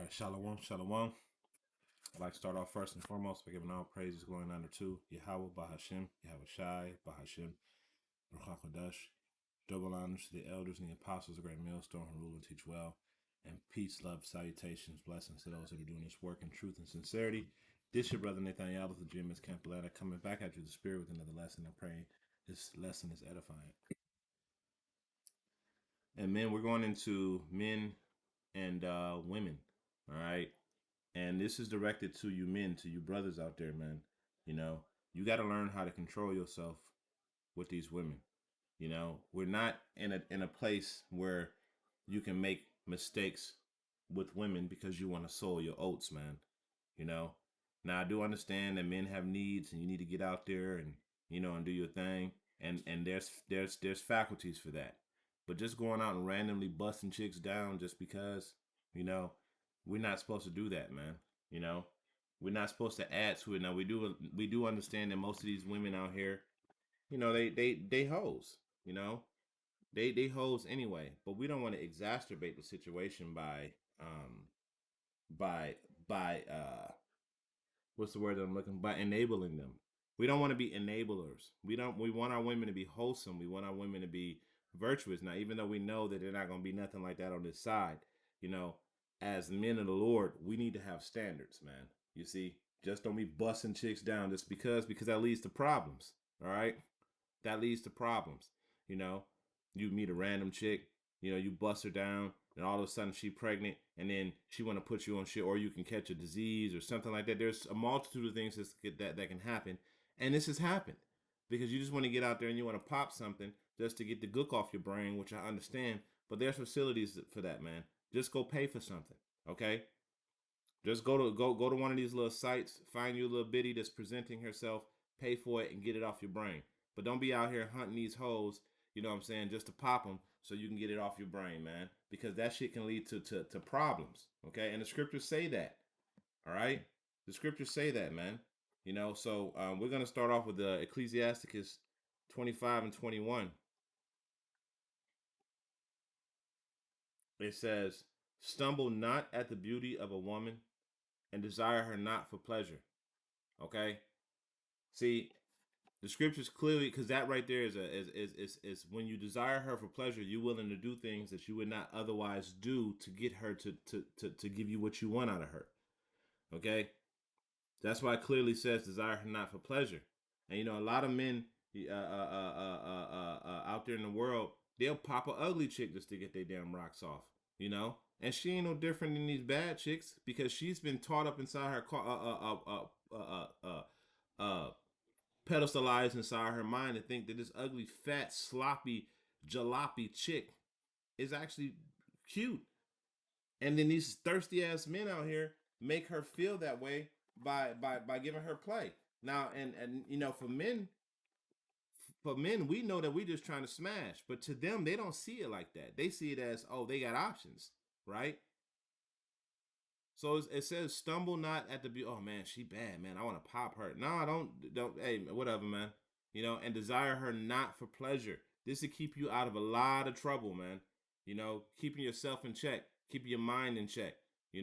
All right, shalom, shalom. I'd like to start off first and foremost by giving all praises, glory, and honor to Yahweh, Bahashem, Yahweh Shai, Bahashem, Ruach HaKodesh. Double honors to the elders and the apostles of Great Millstone who rule and teach well. And peace, love, salutations, blessings to those that are doing this work in truth and sincerity. This your brother Nathaniel of the GMS Camp Atlanta coming back at you the spirit with another lesson. I pray this lesson is edifying. And men, we're going into men and women. All right. And this is directed to you men, to you brothers out there, man. You know, you got to learn how to control yourself with these women. You know, we're not in a place where you can make mistakes with women because you want to sow your oats, man. You know, now I do understand that men have needs and you need to get out there and and do your thing. And there's faculties for that. But just going out and randomly busting chicks down just because, you know, we're not supposed to do that, man. You know, we're not supposed to add to it. Now we do understand that most of these women out here, they hoes. You know, they hoes anyway. But we don't want to exacerbate the situation by by what's the word that I'm looking, by enabling them. We don't want to be enablers. We want our women to be wholesome. We want our women to be virtuous. Now, even though we know that they're not going to be nothing like that on this side, you know, as men of the Lord, we need to have standards, man. You see, just don't be busting chicks down just because that leads to problems. All right, that leads to problems. You know, you meet a random chick, you bust her down, and all of a sudden she pregnant, and then she want to put you on shit, or you can catch a disease or something like that. There's a multitude of things that can happen, and this has happened because you just want to get out there and you want to pop something just to get the gook off your brain, which I understand. But there's facilities for that, man. Just go pay for something, okay? Just go to one of these little sites, find you a little bitty that's presenting herself, pay for it, and get it off your brain. But don't be out here hunting these hoes, you know what I'm saying, just to pop them so you can get it off your brain, man. Because that shit can lead to problems, okay? And the scriptures say that, all right? The scriptures say that, man. So we're going to start off with the Ecclesiasticus 25 and 21. It says, stumble not at the beauty of a woman and desire her not for pleasure. Okay? See, the scriptures clearly, because that right there is when you desire her for pleasure, you're willing to do things that you would not otherwise do to get her to give you what you want out of her. Okay? That's why it clearly says desire her not for pleasure. And a lot of men out there in the world, they'll pop a ugly chick just to get their damn rocks off. And she ain't no different than these bad chicks because she's been taught up inside her pedestalized inside her mind to think that this ugly, fat, sloppy, jalopy chick is actually cute. And then these thirsty ass men out here make her feel that way by giving her play. Now, and for men, we know that we just trying to smash, but to them, they don't see it like that. They see it as, oh, they got options, right? So it says, stumble not at the beauty. Oh man, she bad, man. I want to pop her. No, don't. Hey, whatever, man. And desire her not for pleasure. This will keep you out of a lot of trouble, man. Keeping yourself in check, keeping your mind in check. I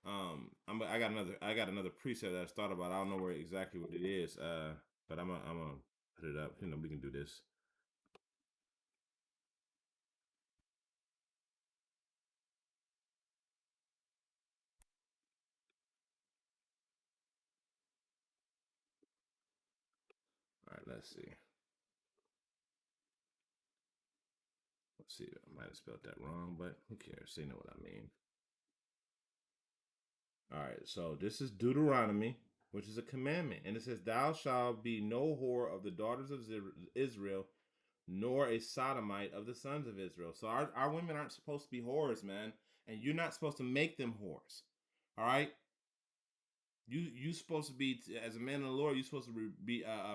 got another preset that I thought about. I don't know where exactly what it is. But I'm gonna put it up. We can do this. All right, let's see. Let's see. I might have spelled that wrong, but who cares? They know what I mean. All right, so this is Deuteronomy, which is a commandment, and it says, "Thou shalt be no whore of the daughters of Israel, nor a sodomite of the sons of Israel." So our women aren't supposed to be whores, man, and you're not supposed to make them whores. All right, you supposed to be, as a man of the Lord, you're supposed to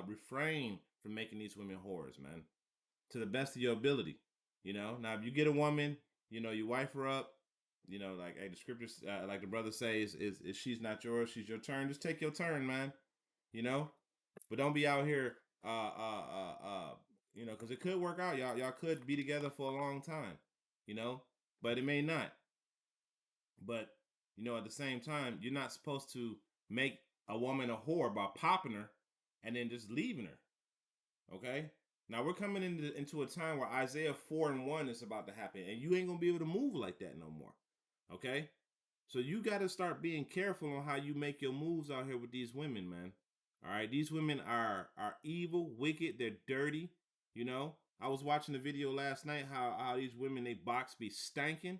refrain from making these women whores, man, to the best of your ability. Now if you get a woman, you wife her up, like, hey, the scriptures, like the brother says, is she's not yours, she's your turn. Just take your turn, man. But don't be out here, because it could work out. Y'all could be together for a long time, but it may not. But at the same time, you're not supposed to make a woman a whore by popping her and then just leaving her. Okay? Now we're coming into a time where Isaiah 4:1 is about to happen, and you ain't gonna be able to move like that no more. Okay? So you gotta start being careful on how you make your moves out here with these women, man. All right, these women are evil, wicked, they're dirty. I was watching the video last night how these women they box be stanking,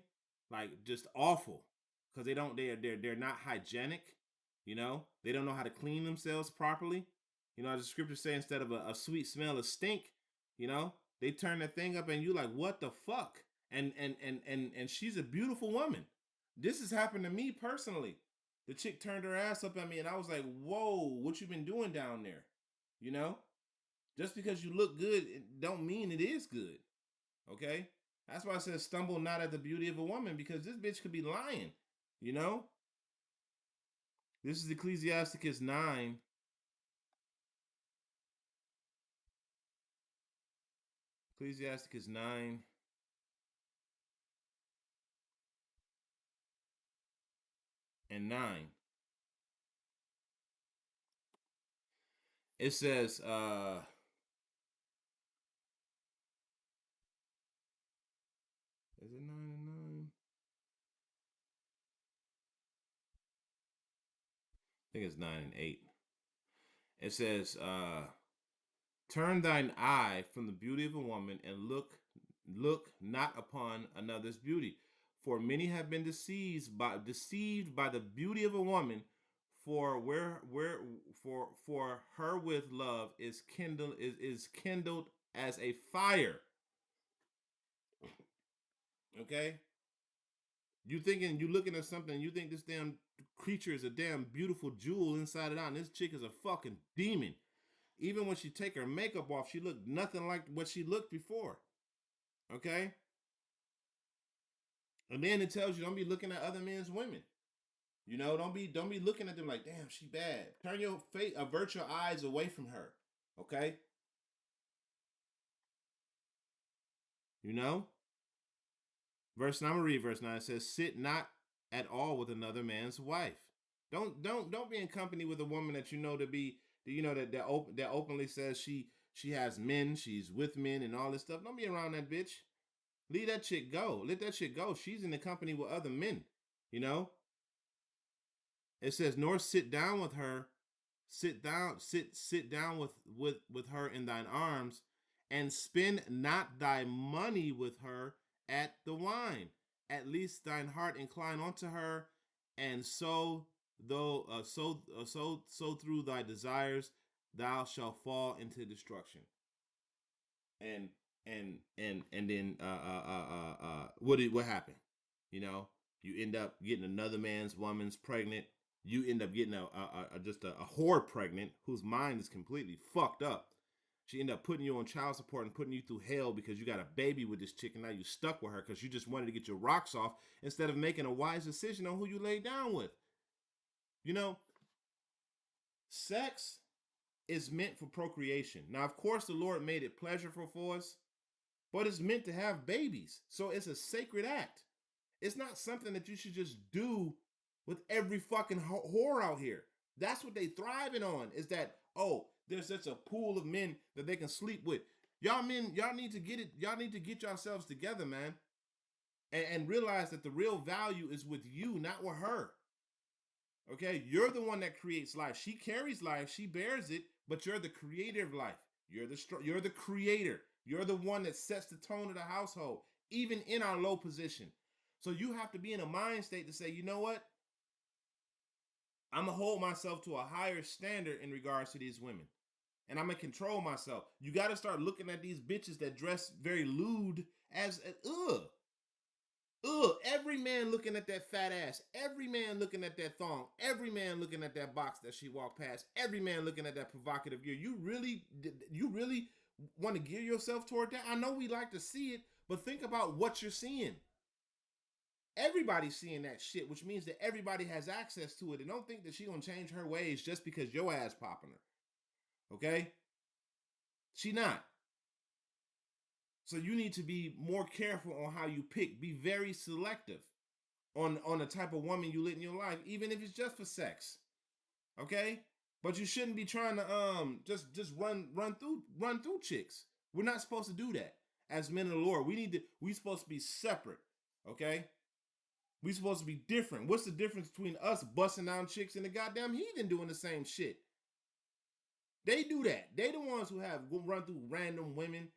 like just awful, because they're not hygienic. They don't know how to clean themselves properly. As the scriptures say, instead of a sweet smell of stink, they turn that thing up and you like, what the fuck? And she's a beautiful woman. This has happened to me personally. The chick turned her ass up at me and I was like, whoa, what you been doing down there? You know? Just because you look good, it don't mean it is good. Okay? That's why I said stumble not at the beauty of a woman, because this bitch could be lying. You know? This is Ecclesiasticus 9. Ecclesiasticus 9 and 9. It says, is it 9 and 9? I think it's 9 and 8. It says, turn thine eye from the beauty of a woman and look not upon another's beauty. For many have been deceived by the beauty of a woman, for for her with love is kindled as a fire. Okay? You looking at something, you think this damn creature is a damn beautiful jewel inside and out, and this chick is a fucking demon. Even when she take her makeup off, she looked nothing like what she looked before. Okay? And then it tells you don't be looking at other men's women. Don't be looking at them like, damn, she bad. Turn your face, avert your eyes away from her. Okay? You know? I'm gonna read verse 9. It says, sit not at all with another man's wife. Don't be in company with a woman that you know to be that openly says she has men, she's with men and all this stuff. Don't be around that bitch. Leave that chick go. Let that shit go. She's in the company with other men. You know? It says, nor sit down with her, sit down with her in thine arms, and spend not thy money with her at the wine. At least thine heart incline unto her, and so through thy desires thou shalt fall into destruction. And then what happened? You end up getting another woman's pregnant. You end up getting just a whore pregnant whose mind is completely fucked up. She ended up putting you on child support and putting you through hell because you got a baby with this chick and now you stuck with her because you just wanted to get your rocks off instead of making a wise decision on who you lay down with. Sex is meant for procreation. Now, of course, the Lord made it pleasurable for us, but it's meant to have babies. So it's a sacred act. It's not something that you should just do with every fucking whore out here. That's what they thriving on, is that, oh, there's such a pool of men that they can sleep with. Y'all men, y'all need to get it. Y'all need to get yourselves together, man. And realize that the real value is with you, not with her. Okay? You're the one that creates life. She carries life. She bears it, but you're the creator of life. You're the creator. You're the one that sets the tone of the household, even in our low position. So you have to be in a mind state to say, you know what? I'm going to hold myself to a higher standard in regards to these women. And I'm going to control myself. You got to start looking at these bitches that dress very lewd as, ugh. Ugh, every man looking at that fat ass, every man looking at that thong, every man looking at that box that she walked past, every man looking at that provocative gear. You really want to gear yourself toward that? I know we like to see it, but think about what you're seeing. Everybody's seeing that shit, which means that everybody has access to it. And don't think that she gonna change her ways just because your ass popping her. Okay? She not. So you need to be more careful on how you pick. Be very selective. on the type of woman you let in your life, even if it's just for sex. Okay? But you shouldn't be trying to just run through chicks. We're not supposed to do that. As men of the Lord, we supposed to be separate. Okay? We supposed to be different. What's the difference between us busting down chicks and the goddamn heathen doing the same shit? They do that. They the ones who have run through random women,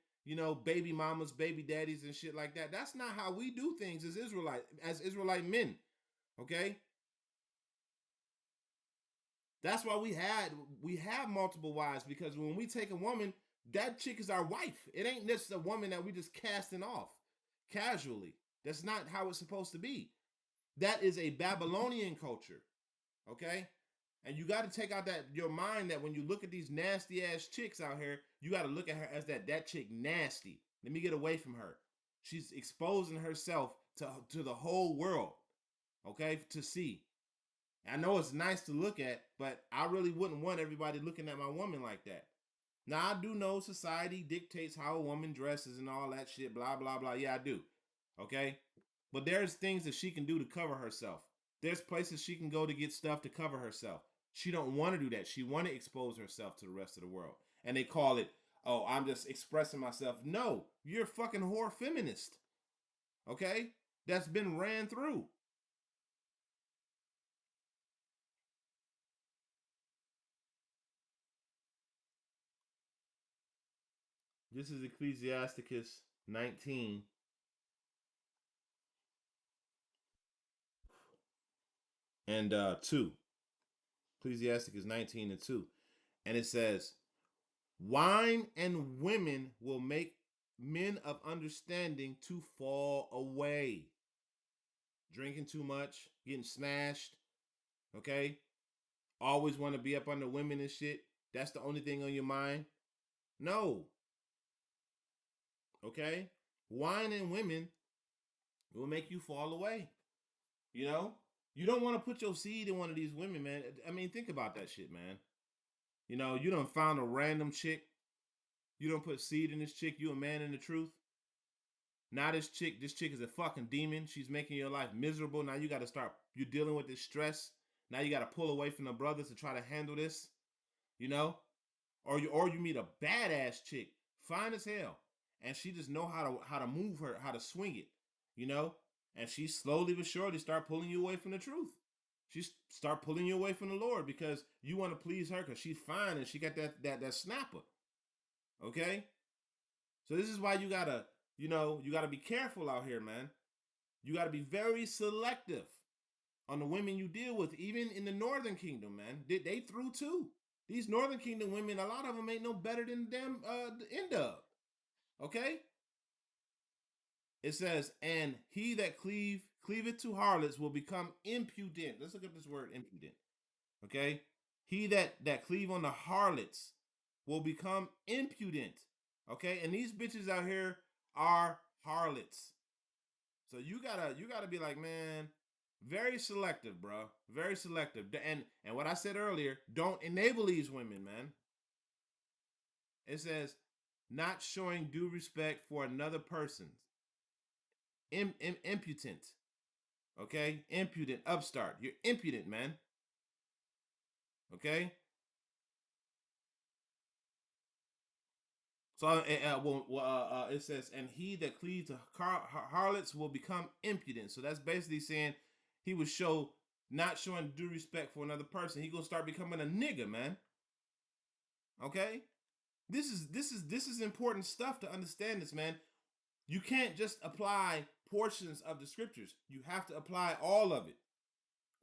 baby mamas, baby daddies, and shit like that. That's not how we do things as Israelite men. Okay, that's why we have multiple wives, because when we take a woman, that chick is our wife. It ain't just a woman that we just casting off casually. That's not how it's supposed to be. That is a Babylonian culture. Okay, and you got to take out that your mind that when you look at these nasty ass chicks out here, you got to look at her as that chick nasty. Let me get away from her. She's exposing herself to the whole world, okay, to see. I know it's nice to look at, but I really wouldn't want everybody looking at my woman like that. Now I do know society dictates how a woman dresses and all that shit, blah blah blah. Yeah, I do. Okay, but there's things that she can do to cover herself. There's places she can go to get stuff to cover herself. She don't want to do that. She want to expose herself to the rest of the world, and they call it, "Oh, I'm just expressing myself." No, you're a fucking whore feminist. Okay, that's been ran through. This is Ecclesiasticus 19 and 2. Ecclesiasticus 19 and 2. And it says, wine and women will make men of understanding to fall away. Drinking too much, getting smashed, okay? Always want to be up under women and shit. That's the only thing on your mind. No, okay? Wine and women will make you fall away. You know? You don't want to put your seed in one of these women, man. I mean, think about that shit, man. You don't found a random chick. You don't put seed in this chick. You a man in the truth. Now this chick is a fucking demon. She's making your life miserable. Now you got to start. You're dealing with this stress. Now you got to pull away from the brothers to try to handle this. You know, or you meet a badass chick, fine as hell, and she just know how to move her, how to swing it. You know, and she slowly but surely start pulling you away from the truth. She start pulling you away from the Lord because you want to please her because she's fine and she got that snapper. Okay, so this is why you gotta be careful out here, man. You gotta be very selective on the women you deal with, even in the Northern Kingdom, man. They through too. These Northern Kingdom women, a lot of them ain't no better than them the end of. Okay? It says, and he that cleaveth to harlots will become impudent. Let's look up this word impudent. Okay? He that cleave on the harlots will become impudent. Okay? And these bitches out here are harlots. So you gotta be like, man, very selective, bro. Very selective. And what I said earlier, don't enable these women, man. It says not showing due respect for another person's impudent. Okay, impudent upstart. You're impudent, man. Okay. So it says, and he that cleaves to harlots will become impudent. So that's basically saying he would show not showing due respect for another person. He gonna start becoming a nigga, man. Okay, this is important stuff to understand. This, man, you can't just apply portions of the scriptures. You have to apply all of it.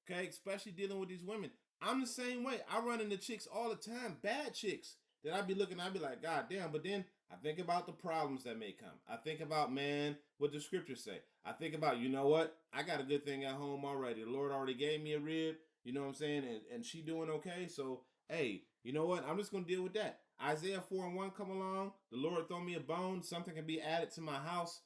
Okay, especially dealing with these women. I'm the same way. I run into chicks all the time, bad chicks that I be looking. I be like, God damn. But then I think about the problems that may come. I think about, man, what the scriptures say. I think about, you know what? I got a good thing at home already. The Lord already gave me a rib. You know what I'm saying? And she doing okay. So hey, you know what? I'm just gonna deal with that. Isaiah 4:1 come along. The Lord throw me a bone. Something can be added to my house.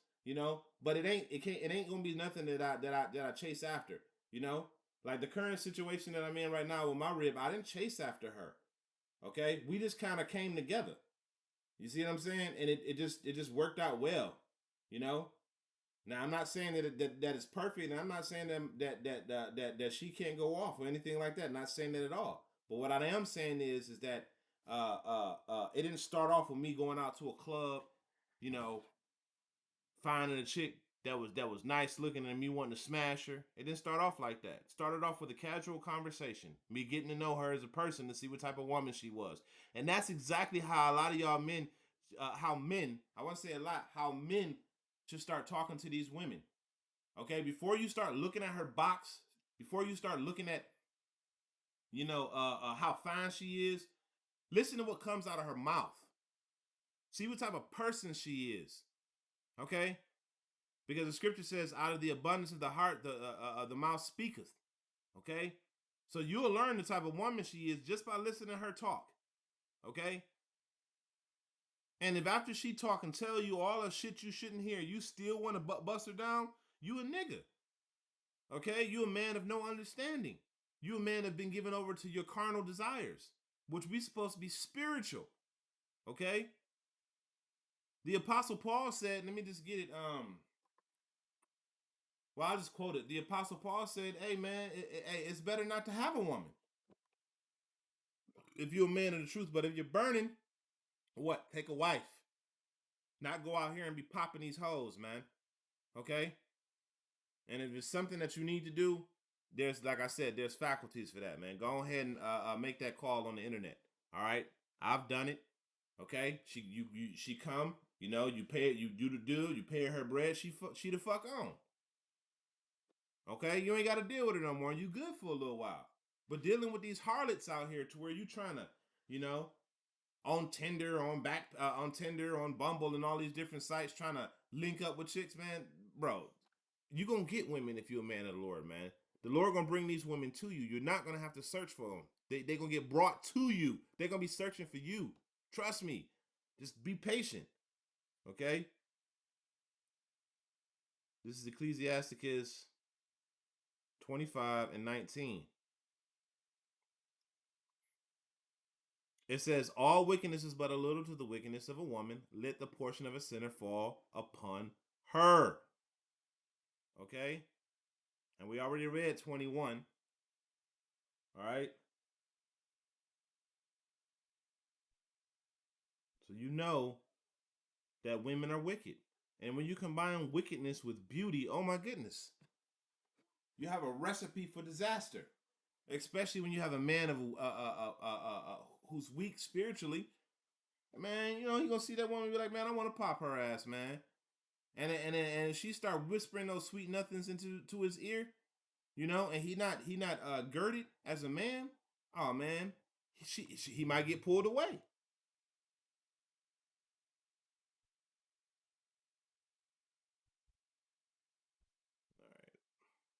But it ain't gonna be nothing that I chase after. You know, like the current situation that I'm in right now with my rib, I didn't chase after her. Okay, we just kind of came together. You see what I'm saying? And it just worked out well. You know, Now, I'm not saying that it's perfect, and I'm not saying that she can't go off or anything like that. I'm not saying that at all. But what I am saying is that it didn't start off with me going out to a club, you know, finding a chick that was nice looking and me wanting to smash her. It didn't start off like that. It started off with a casual conversation, me getting to know her as a person to see what type of woman she was, and that's exactly how a lot of y'all men, I want to say a lot, how men should start talking to these women. Okay, before you start looking at her box, before you start looking at how fine she is, listen to what comes out of her mouth. See what type of person she is. Okay, because the scripture says, "Out of the abundance of the heart, the mouth speaketh." Okay, so you'll learn the type of woman she is just by listening to her talk. Okay, and if after she talk and tell you all the shit you shouldn't hear, you still want to bust her down, you a nigga. Okay, you a man of no understanding. You a man that been given over to your carnal desires, which we supposed to be spiritual. Okay, the apostle Paul said, let me just get it. Well, I'll just quote it. The apostle Paul said, "Hey man, it's better not to have a woman if you're a man of the truth. But if you're burning, what? Take a wife. Not go out here and be popping these hoes, man. Okay. And if it's something that you need to do, there's, like I said, there's faculties for that, man. Go ahead and make that call on the internet. All right, I've done it. Okay, she come. You pay it. You do the deal. You pay her bread. She the fuck on. Okay, you ain't got to deal with it no more. You good for a little while. But dealing with these harlots out here to where you trying to, you know, on Tinder, on Tinder, on Bumble, and all these different sites, trying to link up with chicks, man, bro. You gonna get women if you're a man of the Lord, man. The Lord gonna bring these women to you. You're not gonna have to search for them. They gonna get brought to you. They're gonna be searching for you. Trust me. Just be patient. Okay. This is Ecclesiasticus 25 and 19. It says, "All wickedness is but a little to the wickedness of a woman. Let the portion of a sinner fall upon her." Okay? And we already read 21. All right? So you know that women are wicked. And when you combine wickedness with beauty, oh my goodness, you have a recipe for disaster. Especially when you have a man of who's weak spiritually. Man, he gonna see that woman and be like, "Man, I want to pop her ass, man." And she start whispering those sweet nothings into his ear, and he not girded as a man. Oh man, he might get pulled away. All right,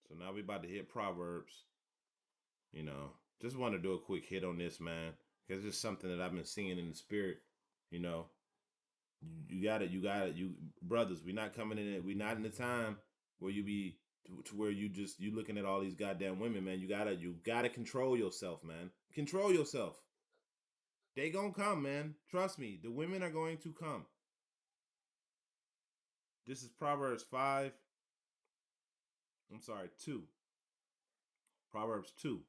so now we about to hit Proverbs. Just want to do a quick hit on this, man, because it's something that I've been seeing in the spirit. You know, you brothers. We're not coming in. We're not in the time where you be to where you looking at all these goddamn women, man. You gotta control yourself, man. Control yourself. They gonna come, man. Trust me. The women are going to come. This is Proverbs 5. I'm sorry, 2. Proverbs 2.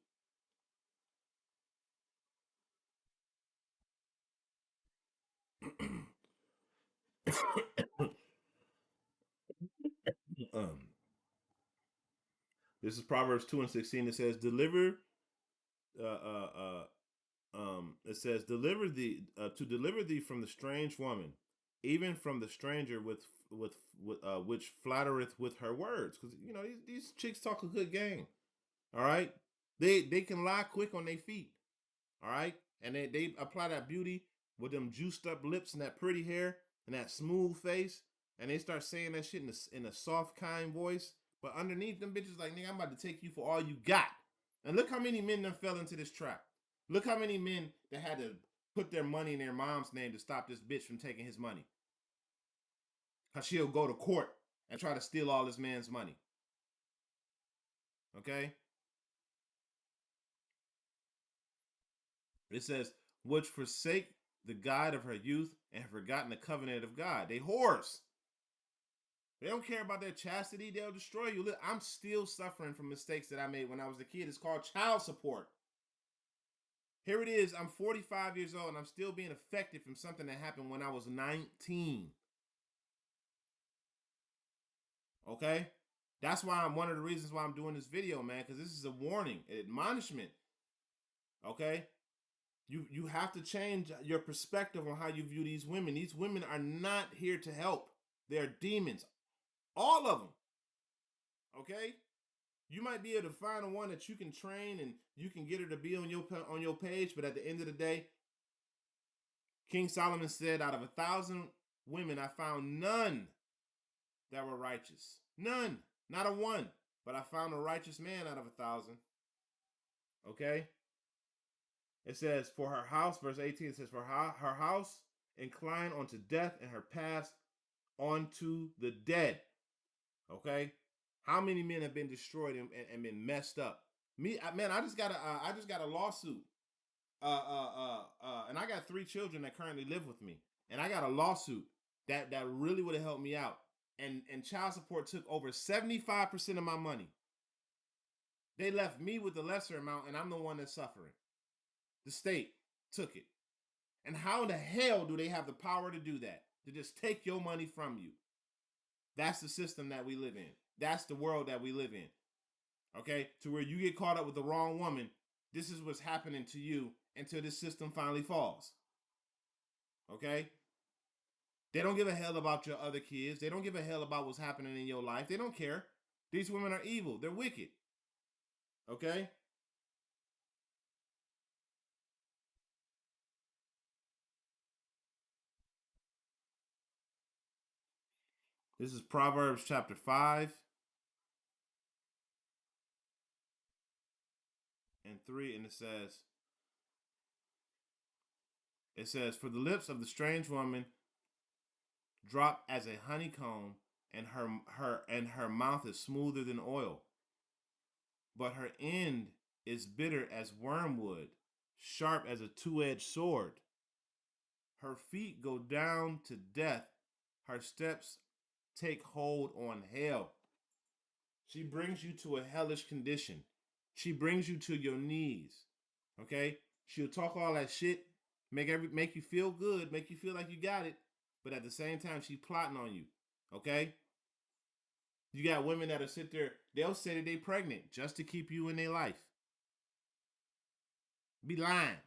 um, this is Proverbs 2 and 16. It says, "Deliver." It says, "Deliver thee to deliver thee from the strange woman, even from the stranger with which flattereth with her words." Because these chicks talk a good game. All right, they can lie quick on their feet. All right, and they apply that beauty with them juiced up lips and that pretty hair and that smooth face, and they start saying that shit in a soft, kind voice. But underneath them bitches, like, "Nigga, I'm about to take you for all you got." And look how many men them fell into this trap. Look how many men that had to put their money in their mom's name to stop this bitch from taking his money. Cause she'll go to court and try to steal all this man's money. Okay? It says, "Which forsake the guide of her youth and have forgotten the covenant of God." They whores. They don't care about their chastity. They'll destroy you. Look, I'm still suffering from mistakes that I made when I was a kid. It's called child support. Here it is. I'm 45 years old and I'm still being affected from something that happened when I was 19. Okay? That's why I'm one of the reasons why I'm doing this video, man, because this is a warning, an admonishment. Okay? You have to change your perspective on how you view these women. These women are not here to help. They're demons. All of them. Okay? You might be able to find a one that you can train and you can get her to be on your page, but at the end of the day, King Solomon said, out of 1,000 women, I found none that were righteous. None. Not a one. But I found a righteous man out of 1,000. Okay? It says, for her house, verse 18, it says, for her house incline unto death and her paths unto the dead. Okay? How many men have been destroyed and been messed up? Man, I just got a lawsuit. And I got 3 children that currently live with me. And I got a lawsuit that really would have helped me out. And child support took over 75% of my money. They left me with the lesser amount, and I'm the one that's suffering. The state took it. And how in the hell do they have the power to do that? To just take your money from you? That's the system that we live in. That's the world that we live in. Okay? To where you get caught up with the wrong woman, this is what's happening to you until this system finally falls. Okay? They don't give a hell about your other kids. They don't give a hell about what's happening in your life. They don't care. These women are evil. They're wicked. Okay? This is Proverbs chapter 5 and 3, and it says, for the lips of the strange woman drop as a honeycomb, and her mouth is smoother than oil. But her end is bitter as wormwood, sharp as a two-edged sword. Her feet go down to death. Her steps take hold on hell. She brings you to a hellish condition. She brings you to your knees. Okay? She'll talk all that shit, make you feel good, make you feel like you got it, but at the same time, she's plotting on you. Okay? You got women that'll sit there, they'll say that they pregnant just to keep you in their life. Be lying.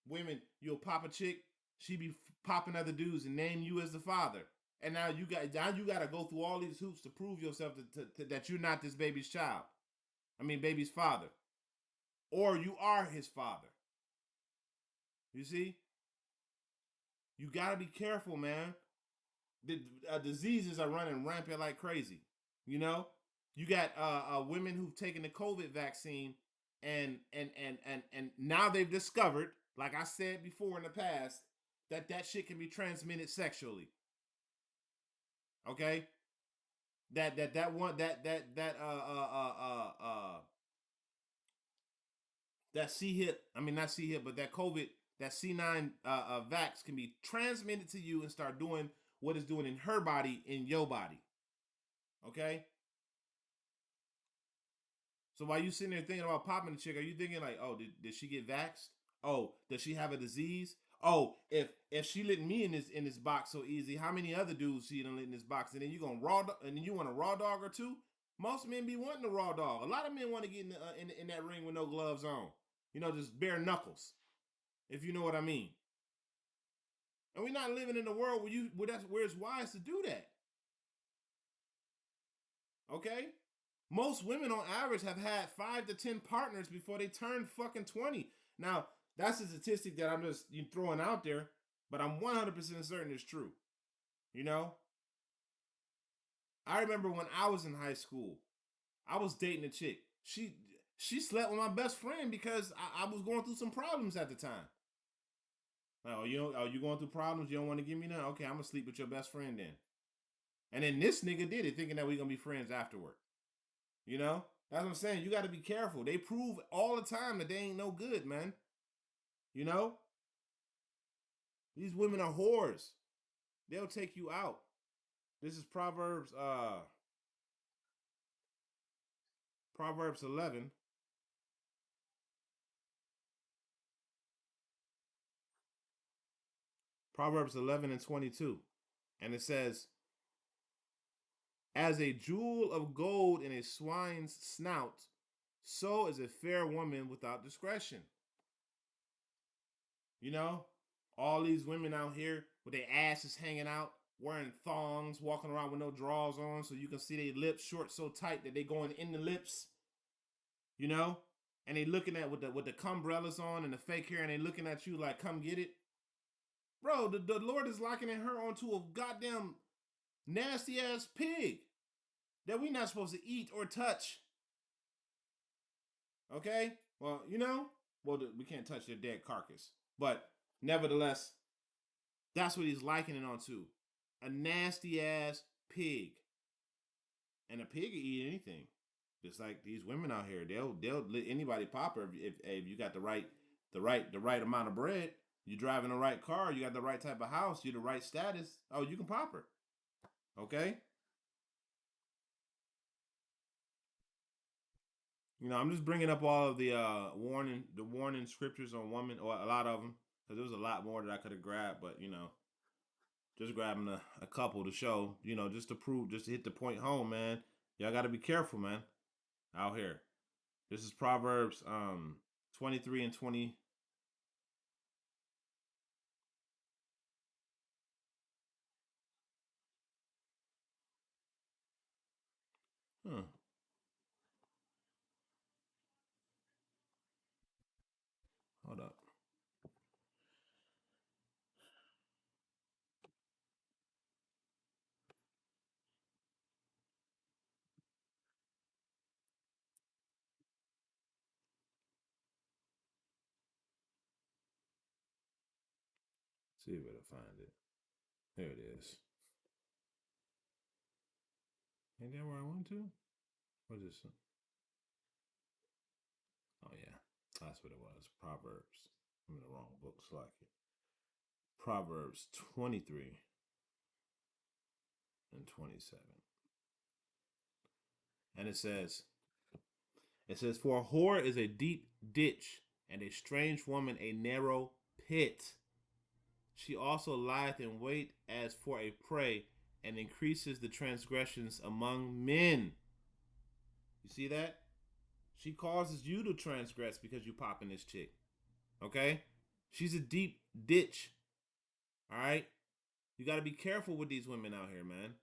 Women, you'll pop a chick, she be popping other dudes and name you as the father. And now you got to go through all these hoops to prove yourself that you're not this baby's child. I mean, baby's father. Or you are his father. You see? You got to be careful, man. The diseases are running rampant like crazy. You know? You got women who've taken the COVID vaccine and now they've discovered, like I said before in the past, that shit can be transmitted sexually. Okay? That one that C-hip, I mean not C-hip, but that COVID, that C9 vax can be transmitted to you and start doing what it's doing in her body in your body. Okay? So while you sitting there thinking about popping the chick, are you thinking like, oh, did she get vaxxed? Oh, does she have a disease? Oh, if she let me in this box so easy, how many other dudes she done let in this box? And then you gonna and then you want a raw dog or two? Most men be wanting a raw dog. A lot of men want to get in that ring with no gloves on. You know, just bare knuckles, if you know what I mean. And we're not living in a world where it's wise to do that. Okay? Most women on average have had 5 to 10 partners before they turn fucking 20. Now, that's a statistic that I'm just throwing out there, but I'm 100% certain it's true. You know? I remember when I was in high school, I was dating a chick. She slept with my best friend because I was going through some problems at the time. Oh, you going through problems? You don't want to give me none? Okay, I'm gonna sleep with your best friend then. And then this nigga did it, thinking that we gonna be friends afterward. You know? That's what I'm saying. You got to be careful. They prove all the time that they ain't no good, man. You know? These women are whores. They'll take you out. This is Proverbs 11. Proverbs 11 and 22. And it says, as a jewel of gold in a swine's snout, so is a fair woman without discretion. You know, all these women out here with their asses hanging out, wearing thongs, walking around with no drawers on, so you can see their lips short so tight that they going in the lips. You know, and they looking at with the cumbrellas on and the fake hair, and they looking at you like, "Come get it, bro." The Lord is likening her onto a goddamn nasty ass pig that we not supposed to eat or touch. Okay, well, we can't touch their dead carcass, but nevertheless, that's what he's likening onto, a nasty ass pig. And a pig will eat anything. Just like these women out here, they'll let anybody pop her if you got the right amount of bread. You driving the right car, you got the right type of house, you the right status. Oh, you can pop her. Okay. I'm just bringing up all of the warning scriptures on women, or a lot of them, because there was a lot more that I could have grabbed, but just grabbing a couple to show, just to prove, just to hit the point home, man. Y'all got to be careful, man, out here. This is Proverbs 23 and 20. Huh. Hold up. See if I can find it. There it is. Ain't that where I went to? What is this? Oh yeah, that's what it was. Proverbs. I'm in the wrong book, so like it. Proverbs 23 and 27. And it says, for a whore is a deep ditch, and a strange woman a narrow pit. She also lieth in wait as for a prey, and increases the transgressions among men. You see that? She causes you to transgress because you popping this chick. Okay? She's a deep ditch. All right? You got to be careful with these women out here, man.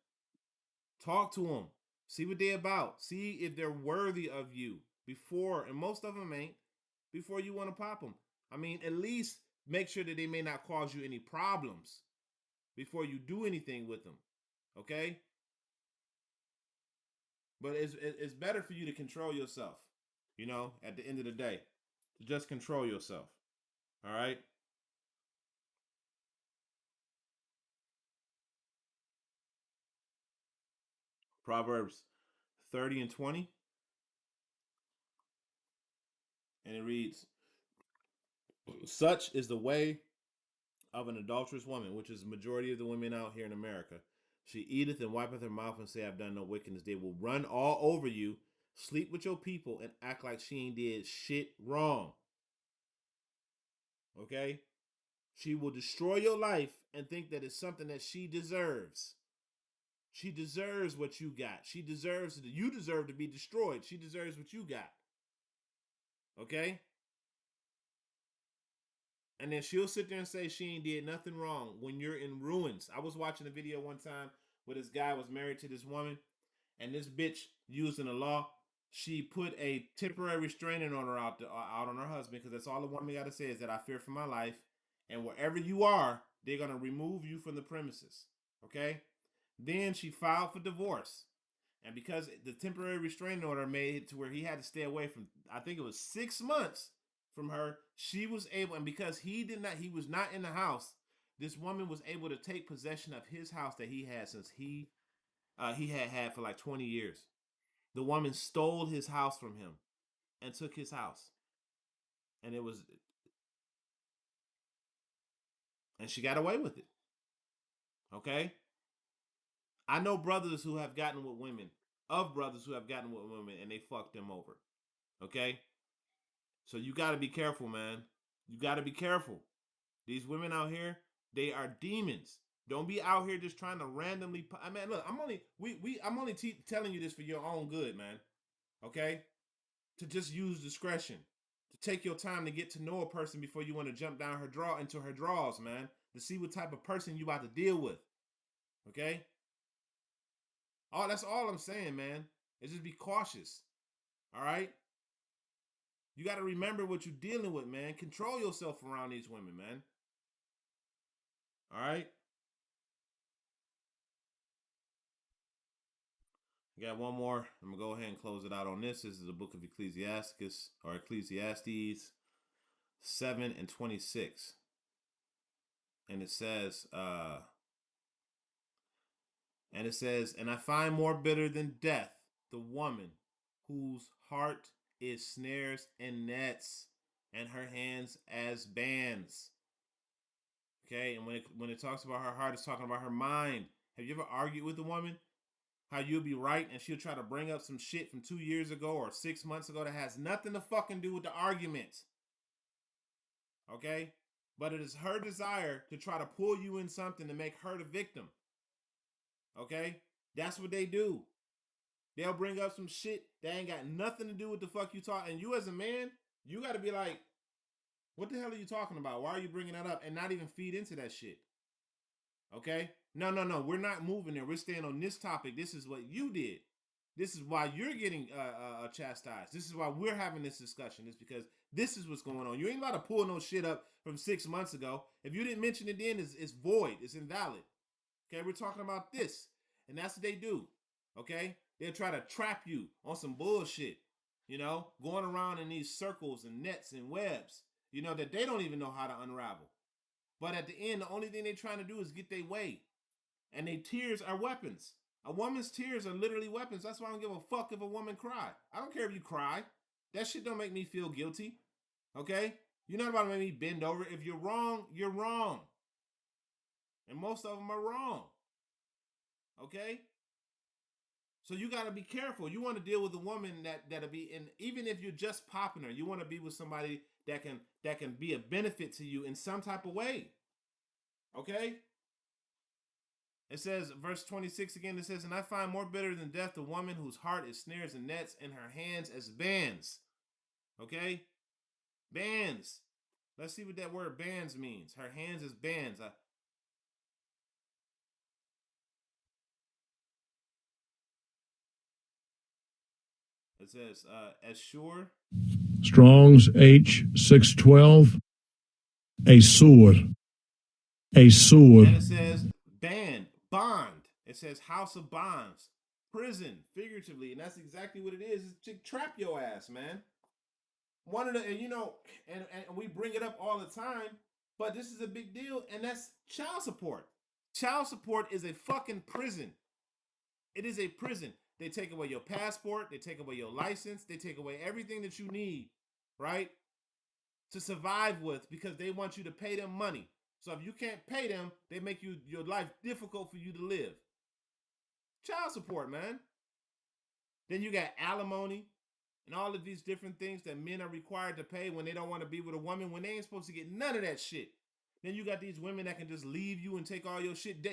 Talk to them. See what they're about. See if they're worthy of you before, and most of them ain't, before you want to pop them. I mean, at least make sure that they may not cause you any problems before you do anything with them. Okay? But it's better for you to control yourself, at the end of the day. To just control yourself. All right? Proverbs 30 and 20. And it reads, such is the way of an adulterous woman, which is the majority of the women out here in America. She eateth and wipeth her mouth and say, I've done no wickedness. They will run all over you, sleep with your people, and act like she ain't did shit wrong. Okay? She will destroy your life and think that it's something that she deserves. She deserves what you got. You deserve to be destroyed. She deserves what you got. Okay? And then she'll sit there and say she ain't did nothing wrong when you're in ruins. I was watching a video one time where this guy was married to this woman, and this bitch using the law, she put a temporary restraining order out on her husband, because that's all the woman got to say is that I fear for my life, and wherever you are, they're gonna remove you from the premises. Okay? Then she filed for divorce. And because the temporary restraining order made it to where he had to stay away from, I think it was 6 months from her, she was able, and because he was not in the house, this woman was able to take possession of his house that he had since he had for like 20 years. The woman stole his house from him and took his house. And she got away with it. Okay? I know brothers who have gotten with women, of brothers who have gotten with women, and they fucked them over. Okay? So you got to be careful, man. You got to be careful. These women out here, they are demons. Don't be out here just trying to randomly. I mean, look, I'm only telling you this for your own good, man. Okay? To just use discretion. To take your time to get to know a person before you want to jump down into her drawers, man. To see what type of person you about to deal with. Okay? That's all I'm saying, man. Is just be cautious. All right? You got to remember what you're dealing with, man. Control yourself around these women, man. All right? I got one more. I'm going to go ahead and close it out on this. This is the book of Ecclesiastes, or Ecclesiastes 7 and 26. And it says, and I find more bitter than death the woman whose heart is snares and nets, and her hands as bands. Okay, and when it talks about her heart, it's talking about her mind. Have you ever argued with a woman? How you'll be right and she'll try to bring up some shit from 2 years ago or 6 months ago that has nothing to fucking do with the argument. Okay? But it is her desire to try to pull you in something to make her the victim. Okay? That's what they do. They'll bring up some shit that ain't got nothing to do with the fuck you talk. And you as a man, you got to be like, what the hell are you talking about? Why are you bringing that up? And not even feed into that shit. Okay? No. We're not moving there. We're staying on this topic. This is what you did. This is why you're getting chastised. This is why we're having this discussion. It's because this is what's going on. You ain't about to pull no shit up from 6 months ago. If you didn't mention it then, it's void. It's invalid. Okay? We're talking about this. And that's what they do. Okay? They'll try to trap you on some bullshit. You know? Going around in these circles and nets and webs. You know, that they don't even know how to unravel. But at the end, the only thing they're trying to do is get their way. And their tears are weapons. A woman's tears are literally weapons. That's why I don't give a fuck if a woman cry. I don't care if you cry. That shit don't make me feel guilty. Okay? You're not about to make me bend over. If you're wrong, you're wrong. And most of them are wrong. Okay? So you got to be careful. You want to deal with a woman that'll be in, even if you're just popping her, you want to be with somebody that can be a benefit to you in some type of way. Okay? It says, verse 26 again, it says, and I find more bitter than death the woman whose heart is snares and nets, and her hands as bands. Okay? Bands. Let's see what that word bands means. Her hands as bands. It says, as sure. Strong's H612. A sword. A sword. And it says bond. It says house of bonds. Prison, figuratively. And that's exactly what it is. It's to trap your ass, man. One of the, and you know, and we bring it up all the time, but this is a big deal, and that's child support. Child support is a fucking prison. It is a prison. They take away your passport, they take away your license, they take away everything that you need, right? To survive with, because they want you to pay them money. So if you can't pay them, they make your life difficult for you to live. Child support, man. Then you got alimony and all of these different things that men are required to pay when they don't want to be with a woman, when they ain't supposed to get none of that shit. Then you got these women that can just leave you and take all your shit.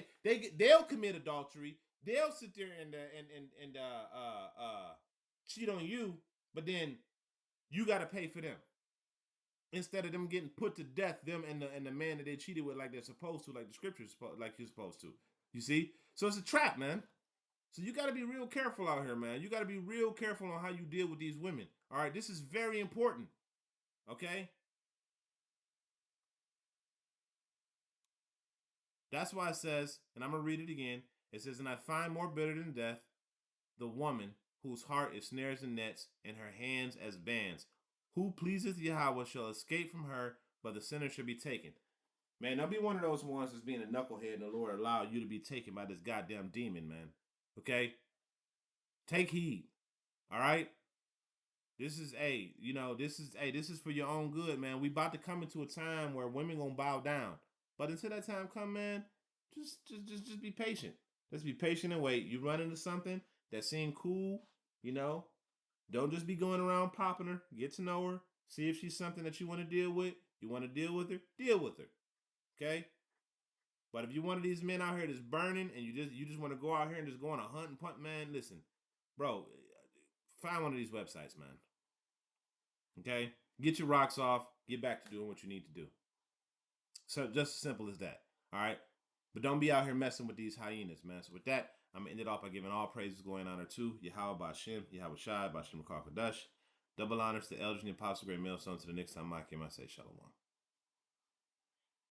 They'll commit adultery. They'll sit there and cheat on you, but then you got to pay for them instead of them getting put to death. Them and the man that they cheated with, like they're supposed to, like the scriptures, like you're supposed to. You see, so it's a trap, man. So you got to be real careful out here, man. You got to be real careful on how you deal with these women. All right, this is very important. Okay? That's why it says, and I'm going to read it again. It says, and I find more bitter than death the woman whose heart is snares and nets, and her hands as bands. Who pleaseth Yahweh shall escape from her, but the sinner shall be taken. Man, don't be one of those ones that's being a knucklehead and the Lord allow you to be taken by this goddamn demon, man. Okay? Take heed. All right? This is this is for your own good, man. We about to come into a time where women gonna bow down. But until that time come, man, just be patient. Just be patient and wait. You run into something that seemed cool, you know. Don't just be going around popping her. Get to know her. See if she's something that you want to deal with. You want to deal with her? Deal with her. Okay? But if you're one of these men out here that's burning and you just want to go out here and just go on a hunt and punt, man, listen, bro, find one of these websites, man. Okay? Get your rocks off. Get back to doing what you need to do. So just as simple as that. All right? But don't be out here messing with these hyenas, man. So with that, I'm going to end it off by giving all praises, glory, and honor to Yahweh Ba'Shem, Yahweh Shai, Ba'Shem Rakar Kadash. Double honors to elders and the apostle, great millstone. To the next time I came, I say shalom.